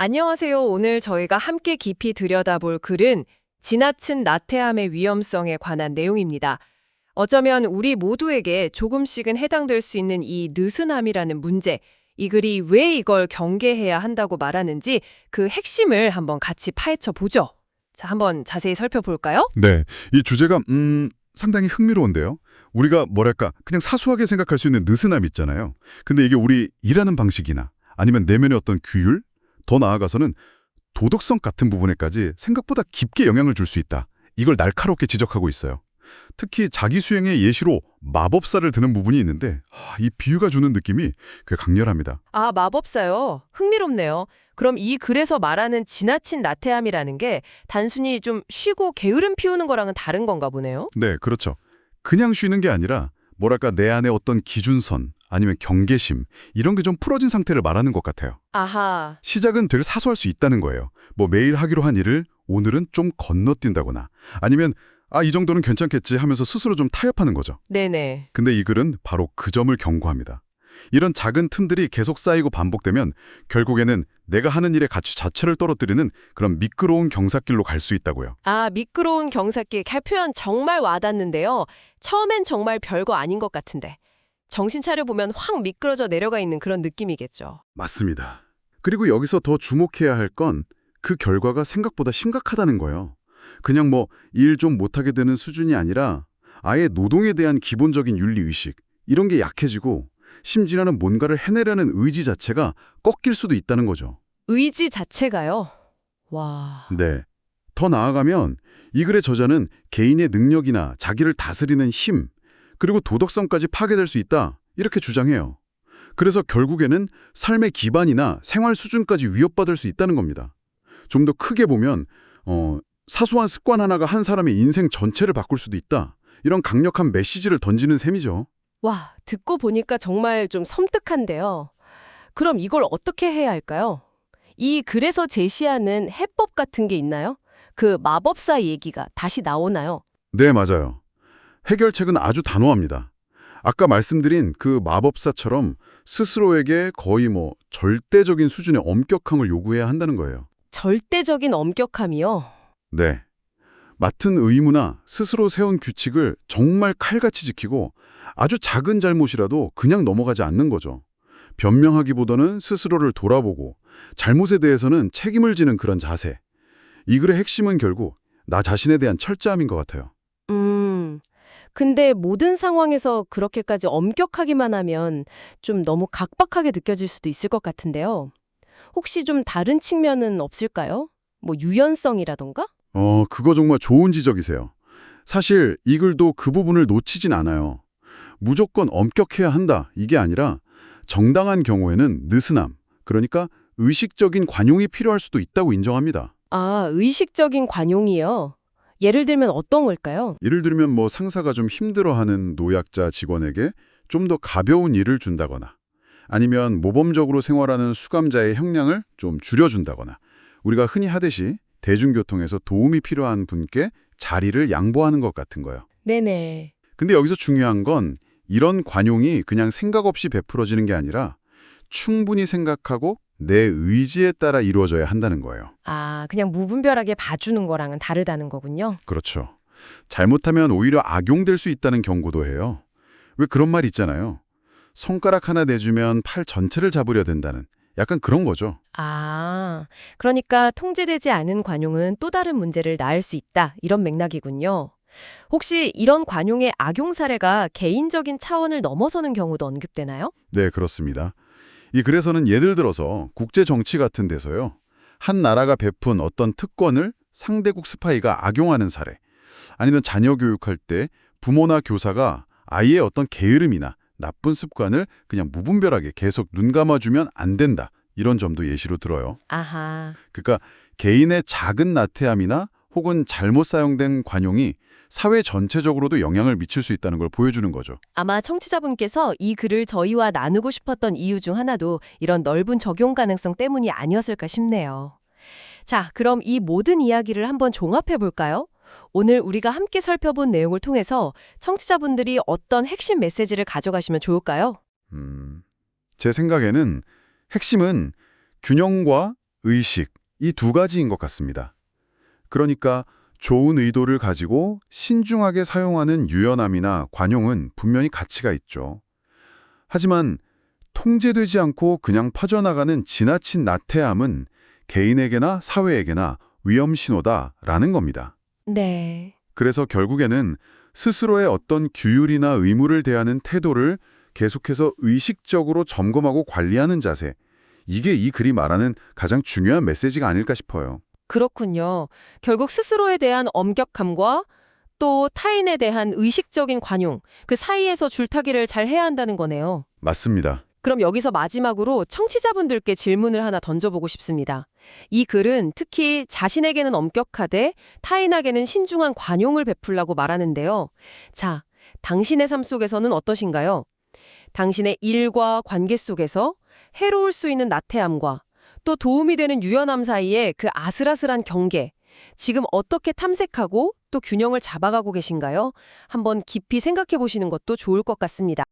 안녕하세요. 오늘 저희가 함께 깊이 들여다볼 글은 지나친 나태함의 위험성에 관한 내용입니다. 어쩌면 우리 모두에게 조금씩은 해당될 수 있는 이 느슨함이라는 문제, 이 글이 왜 이걸 경계해야 한다고 말하는지 그 핵심을 한번 같이 파헤쳐 보죠. 자, 한번 자세히 살펴볼까요? 네, 이 주제가 상당히 흥미로운데요. 우리가 뭐랄까 그냥 사소하게 생각할 수 있는 느슨함 있잖아요. 근데 이게 우리 일하는 방식이나 아니면 내면의 어떤 규율, 더 나아가서는 도덕성 같은 부분에까지 생각보다 깊게 영향을 줄 수 있다. 이걸 날카롭게 지적하고 있어요. 특히 자기 수행의 예시로 마법사를 드는 부분이 있는데 이 비유가 주는 느낌이 꽤 강렬합니다. 아, 마법사요. 흥미롭네요. 그럼 이 글에서 말하는 지나친 나태함이라는 게 단순히 좀 쉬고 게으름 피우는 거랑은 다른 건가 보네요. 네, 그렇죠. 그냥 쉬는 게 아니라 뭐랄까 내 안에 어떤 기준선 아니면 경계심 이런 게 좀 풀어진 상태를 말하는 것 같아요. 아하. 시작은 되게 사소할 수 있다는 거예요. 뭐 매일 하기로 한 일을 오늘은 좀 건너뛴다거나 아니면 이 정도는 괜찮겠지 하면서 스스로 좀 타협하는 거죠. 네네. 근데 이 글은 바로 그 점을 경고합니다. 이런 작은 틈들이 계속 쌓이고 반복되면 결국에는 내가 하는 일의 가치 자체를 떨어뜨리는 그런 미끄러운 경사길로 갈 수 있다고요. 아, 미끄러운 경사길, 그 표현 정말 와닿는데요. 처음엔 정말 별거 아닌 것 같은데 정신 차려보면 확 미끄러져 내려가 있는 그런 느낌이겠죠. 맞습니다. 그리고 여기서 더 주목해야 할 건 그 결과가 생각보다 심각하다는 거예요. 그냥 뭐 일 좀 못하게 되는 수준이 아니라 아예 노동에 대한 기본적인 윤리의식 이런 게 약해지고 심지어는 뭔가를 해내려는 의지 자체가 꺾일 수도 있다는 거죠. 의지 자체가요. 와. 네. 더 나아가면 이 글의 저자는 개인의 능력이나 자기를 다스리는 힘, 그리고 도덕성까지 파괴될 수 있다 이렇게 주장해요. 그래서 결국에는 삶의 기반이나 생활 수준까지 위협받을 수 있다는 겁니다. 좀 더 크게 보면 사소한 습관 하나가 한 사람의 인생 전체를 바꿀 수도 있다. 이런 강력한 메시지를 던지는 셈이죠. 와, 듣고 보니까 정말 좀 섬뜩한데요. 그럼 이걸 어떻게 해야 할까요? 이 글에서 제시하는 해법 같은 게 있나요? 그 마법사 얘기가 다시 나오나요? 네, 맞아요. 해결책은 아주 단호합니다. 아까 말씀드린 그 마법사처럼 스스로에게 거의 절대적인 수준의 엄격함을 요구해야 한다는 거예요. 절대적인 엄격함이요. 네. 맡은 의무나 스스로 세운 규칙을 정말 칼같이 지키고 아주 작은 잘못이라도 그냥 넘어가지 않는 거죠. 변명하기보다는 스스로를 돌아보고 잘못에 대해서는 책임을 지는 그런 자세. 이 글의 핵심은 결국 나 자신에 대한 철저함인 것 같아요. 근데 모든 상황에서 그렇게까지 엄격하기만 하면 좀 너무 각박하게 느껴질 수도 있을 것 같은데요. 혹시 좀 다른 측면은 없을까요? 뭐 유연성이라던가? 그거 정말 좋은 지적이세요. 사실 이 글도 그 부분을 놓치진 않아요. 무조건 엄격해야 한다 이게 아니라 정당한 경우에는 느슨함, 그러니까 의식적인 관용이 필요할 수도 있다고 인정합니다. 아, 의식적인 관용이요. 예를 들면 어떤 걸까요? 예를 들면 상사가 좀 힘들어하는 노약자 직원에게 좀 더 가벼운 일을 준다거나 아니면 모범적으로 생활하는 수감자의 형량을 좀 줄여준다거나 우리가 흔히 하듯이 대중교통에서 도움이 필요한 분께 자리를 양보하는 것 같은 거예요. 네네. 근데 여기서 중요한 건 이런 관용이 그냥 생각 없이 베풀어지는 게 아니라 충분히 생각하고 내 의지에 따라 이루어져야 한다는 거예요. 아, 그냥 무분별하게 봐주는 거랑은 다르다는 거군요. 그렇죠. 잘못하면 오히려 악용될 수 있다는 경고도 해요. 왜 그런 말 있잖아요. 손가락 하나 내주면 팔 전체를 잡으려 된다는 약간 그런 거죠. 아, 그러니까 통제되지 않은 관용은 또 다른 문제를 낳을 수 있다. 이런 맥락이군요. 혹시 이런 관용의 악용 사례가 개인적인 차원을 넘어서는 경우도 언급되나요? 네, 그렇습니다. 이 글에서는 예를 들어서 국제 정치 같은 데서요. 한 나라가 베푼 어떤 특권을 상대국 스파이가 악용하는 사례, 아니면 자녀 교육할 때 부모나 교사가 아이의 어떤 게으름이나 나쁜 습관을 그냥 무분별하게 계속 눈 감아주면 안 된다. 이런 점도 예시로 들어요. 아하. 그러니까 개인의 작은 나태함이나 혹은 잘못 사용된 관용이 사회 전체적으로도 영향을 미칠 수 있다는 걸 보여주는 거죠. 아마 청취자분께서 이 글을 저희와 나누고 싶었던 이유 중 하나도 이런 넓은 적용 가능성 때문이 아니었을까 싶네요. 자, 그럼 이 모든 이야기를 한번 종합해 볼까요? 오늘 우리가 함께 살펴본 내용을 통해서 청취자분들이 어떤 핵심 메시지를 가져가시면 좋을까요? 제 생각에는 핵심은 균형과 의식, 이 두 가지인 것 같습니다. 그러니까 좋은 의도를 가지고 신중하게 사용하는 유연함이나 관용은 분명히 가치가 있죠. 하지만 통제되지 않고 그냥 퍼져나가는 지나친 나태함은 개인에게나 사회에게나 위험 신호다라는 겁니다. 네. 그래서 결국에는 스스로의 어떤 규율이나 의무를 대하는 태도를 계속해서 의식적으로 점검하고 관리하는 자세, 이게 이 글이 말하는 가장 중요한 메시지가 아닐까 싶어요. 그렇군요. 결국 스스로에 대한 엄격함과 또 타인에 대한 의식적인 관용, 그 사이에서 줄타기를 잘 해야 한다는 거네요. 맞습니다. 그럼 여기서 마지막으로 청취자분들께 질문을 하나 던져보고 싶습니다. 이 글은 특히 자신에게는 엄격하되 타인에게는 신중한 관용을 베풀라고 말하는데요. 자, 당신의 삶 속에서는 어떠신가요? 당신의 일과 관계 속에서 해로울 수 있는 나태함과 또 도움이 되는 유연함 사이에 그 아슬아슬한 경계, 지금 어떻게 탐색하고 또 균형을 잡아가고 계신가요? 한번 깊이 생각해 보시는 것도 좋을 것 같습니다.